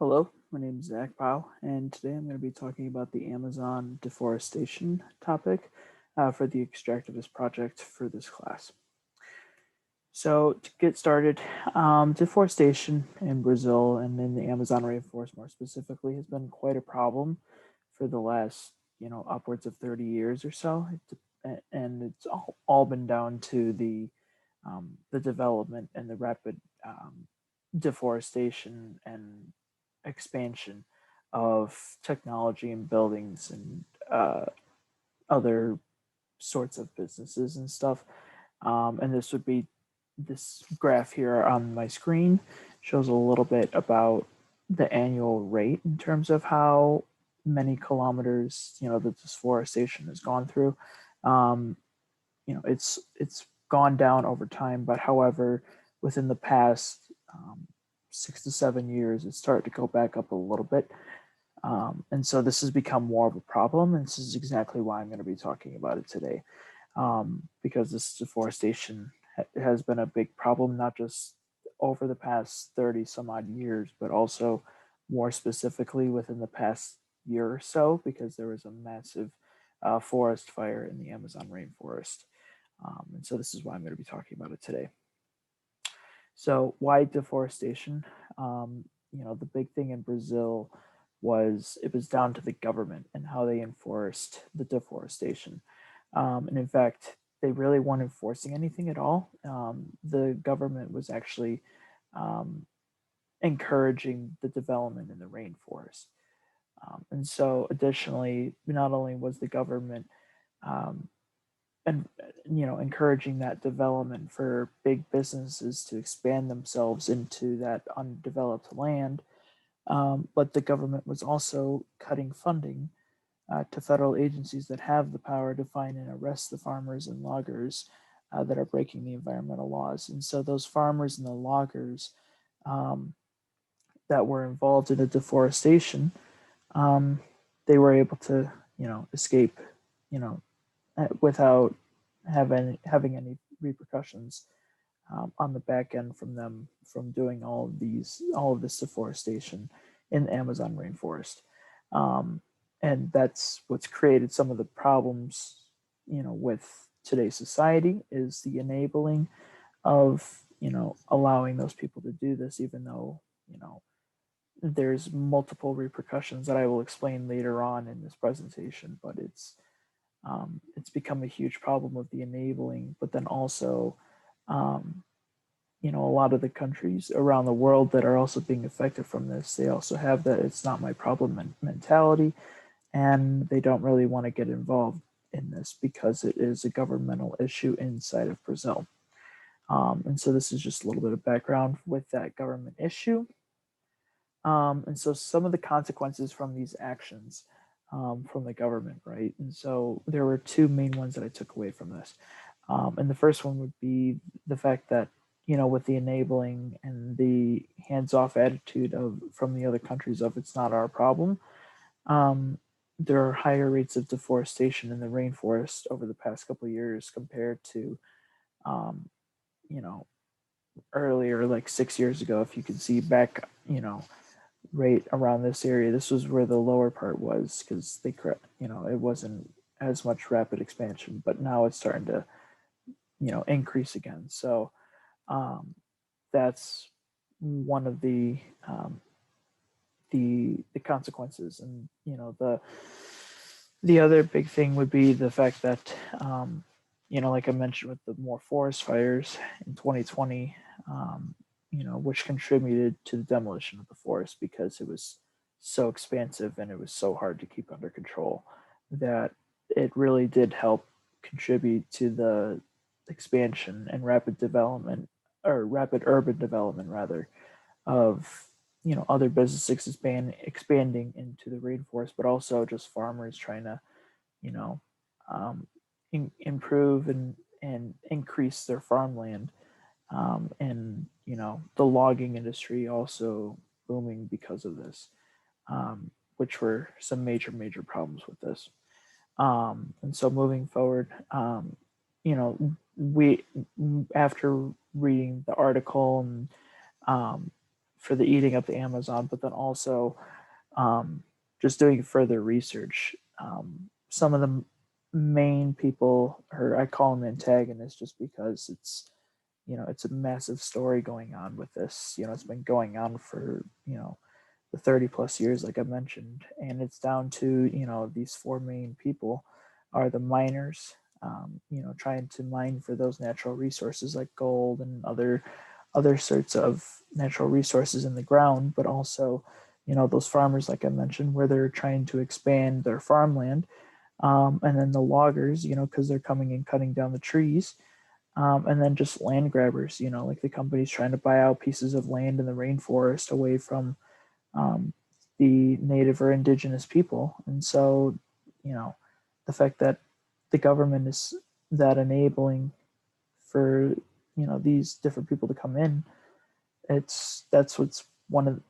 Hello, my name is Zach Powell, and today I'm going to be talking about the Amazon deforestation topic for the Extractivist project for this class. So, to get started, deforestation in Brazil and in the Amazon rainforest more specifically has been quite a problem for the last, upwards of 30 years or so. And it's all been down to the development and the rapid deforestation and expansion of technology and buildings and other sorts of businesses and stuff. And this graph here on my screen shows a little bit about the annual rate in terms of how many kilometers the deforestation has gone through. Um, it's gone down over time, but however, within the past 6 to 7 years, it started to go back up a little bit. And so this has become more of a problem, and this is exactly why I'm going to be talking about it today, because this deforestation has been a big problem, not just over the past 30 some odd years, but also more specifically within the past year or so, because there was a massive forest fire in the Amazon rainforest. And so this is why I'm going to be talking about it today. So why deforestation? The big thing in Brazil was it was down to the government and how they enforced the deforestation. And in fact, they really weren't enforcing anything at all. The government was actually um, encouraging the development in the rainforest. And so, additionally, not only was the government um, and encouraging that development for big businesses to expand themselves into that undeveloped land, but the government was also cutting funding to federal agencies that have the power to find and arrest the farmers and loggers that are breaking the environmental laws. And so those farmers and the loggers um, that were involved in the deforestation, um, they were able to, escape, you know, without having any repercussions on the back end from them from doing all of this deforestation in the Amazon rainforest. Um, and that's what's created some of the problems, with today's society is the enabling of, allowing those people to do this, even though, there's multiple repercussions that I will explain later on in this presentation, but it's become a huge problem of the enabling, but then also um, a lot of the countries around the world that are also being affected from this, they also have that it's not my problem mentality, and they don't really want to get involved in this because it is a governmental issue inside of Brazil. And so this is just a little bit of background with that government issue. And so some of the consequences from these actions from the government, right? And so there were two main ones that I took away from this. And the first one would be the fact that, with the enabling and the hands-off attitude of from the other countries of it's not our problem, um, there are higher rates of deforestation in the rainforest over the past couple of years compared to, um, you know, earlier, like 6 years ago. If you can see back, right around this area, this was where the lower part was because it wasn't as much rapid expansion, but now it's starting to, increase again. So um, that's one of the consequences, and the other big thing would be the fact that like I mentioned with the more forest fires in 2020, which contributed to the demolition of the forest because it was so expansive and it was so hard to keep under control that it really did help contribute to the expansion and rapid development, or rapid urban development rather, of other businesses expanding into the rainforest, but also just farmers trying to you know um, improve and increase their farmland, and the logging industry also booming because of this, which were some major problems with this. And so moving forward, we after reading the article and um, for the eating up the Amazon, but then also just doing further research. Some of the main people, or I call them antagonists, just because it's a massive story going on with this. It's been going on for the 30 plus years, like I mentioned, and it's down to these four main people are the miners. Trying to mine for those natural resources like gold and other sorts of natural resources in the ground, but also those farmers, like I mentioned, where they're trying to expand their farmland, and then the loggers, because they're coming and cutting down the trees, and then just land grabbers, like the companies trying to buy out pieces of land in the rainforest away from um, the native or indigenous people. And so, the fact that the government is that enabling for these different people to come in, that's what's one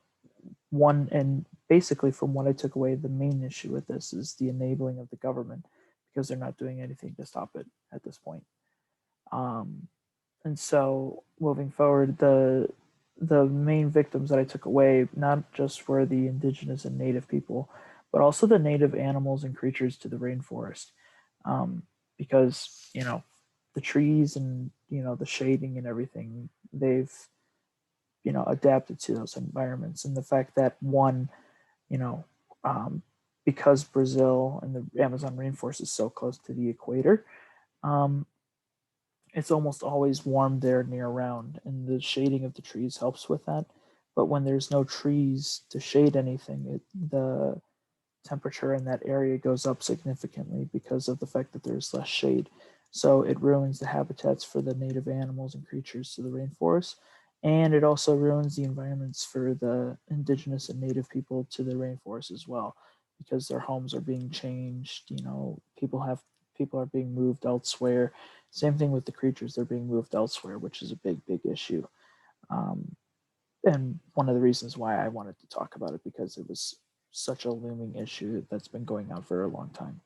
and basically from what I took away, the main issue with this is the enabling of the government, because they're not doing anything to stop it at this point. Um, and so moving forward, the main victims that I took away not just were the indigenous and native people, but also the native animals and creatures to the rainforest, because the trees and the shading and everything, they've adapted to those environments, and the fact that one, you know, um, because Brazil and the Amazon rainforest is so close to the equator, um, it's almost always warm there near around, and the shading of the trees helps with that. But when there's no trees to shade anything, the temperature in that area goes up significantly because of the fact that there's less shade. So it ruins the habitats for the native animals and creatures to the rainforest. And it also ruins the environments for the indigenous and native people to the rainforest as well, because their homes are being changed. People are being moved elsewhere. Same thing with the creatures; they're being moved elsewhere, which is a big issue. Um, and one of the reasons why I wanted to talk about it, because it was such a looming issue that's been going on for a long time.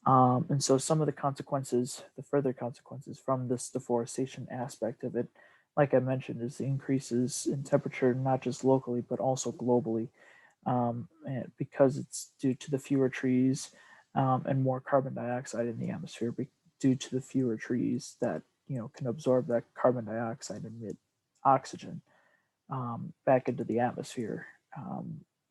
And so some of the consequences, the further consequences from this deforestation aspect of it, like I mentioned, is the increases in temperature, not just locally, but also globally, and because it's due to the fewer trees, and more carbon dioxide in the atmosphere, due to the fewer trees that can absorb that carbon dioxide and emit oxygen back into the atmosphere,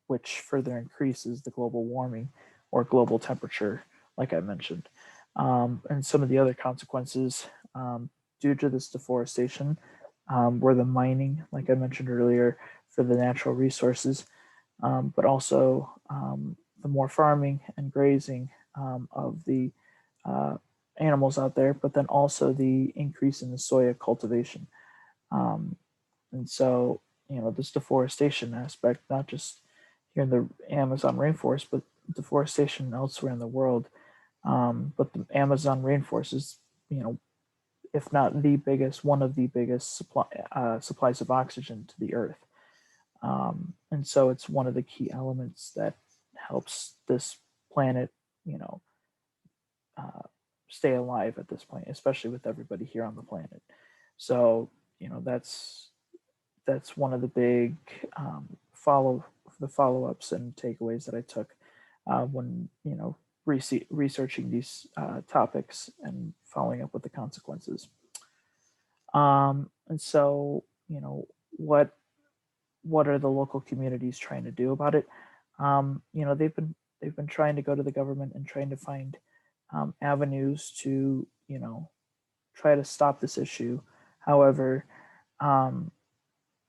which further increases the global warming or global temperature, like I mentioned. And some of the other consequences due to this deforestation were the mining, like I mentioned earlier, for the natural resources, but also the more farming and grazing of the uh, animals out there, but then also the increase in the soya cultivation. Um, and so, this deforestation aspect, not just here in the Amazon rainforest, but deforestation elsewhere in the world. But the Amazon rainforest is, if not the biggest, one of the biggest supplies of oxygen to the earth. And so it's one of the key elements that helps this planet, you know, uh, stay alive at this point, especially with everybody here on the planet. So, that's one of the big follow ups and takeaways that I took when researching these topics and following up with the consequences. And so, what are the local communities trying to do about it? They've been trying to go to the government and trying to find avenues to try to stop this issue. However, um,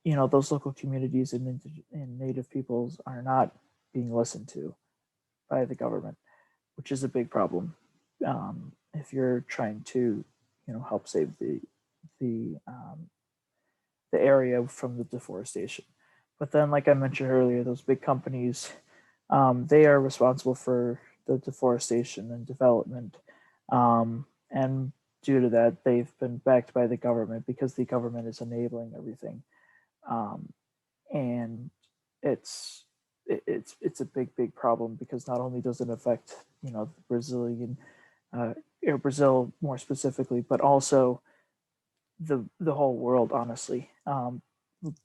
those local communities and native peoples are not being listened to by the government, which is a big problem. If you're trying to help save the area from the deforestation. But then, like I mentioned earlier, those big companies, they are responsible for the deforestation and development. And due to that, they've been backed by the government because the government is enabling everything. Um, and it's it's a big problem, because not only does it affect the Brazilian or Brazil more specifically, but also the whole world, honestly.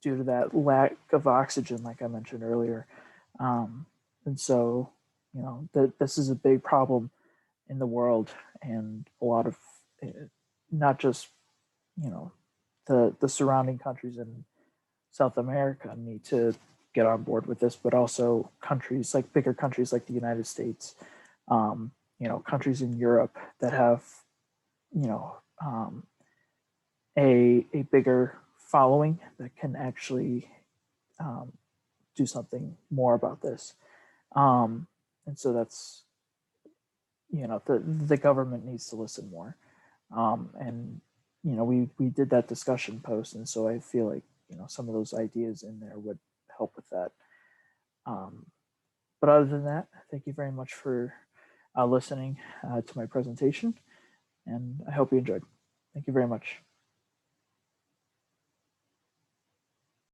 due to that lack of oxygen, like I mentioned earlier. And so, this is a big problem in the world, and a lot of not just the surrounding countries in South America need to get on board with this, but also countries like bigger countries like the United States, countries in Europe that have you know a bigger following that can actually um, do something more about this. And so that's the government needs to listen more. And we did that discussion post, and so I feel like some of those ideas in there would help with that. Um, but other than that, thank you very much for listening to my presentation, and I hope you enjoyed. Thank you very much.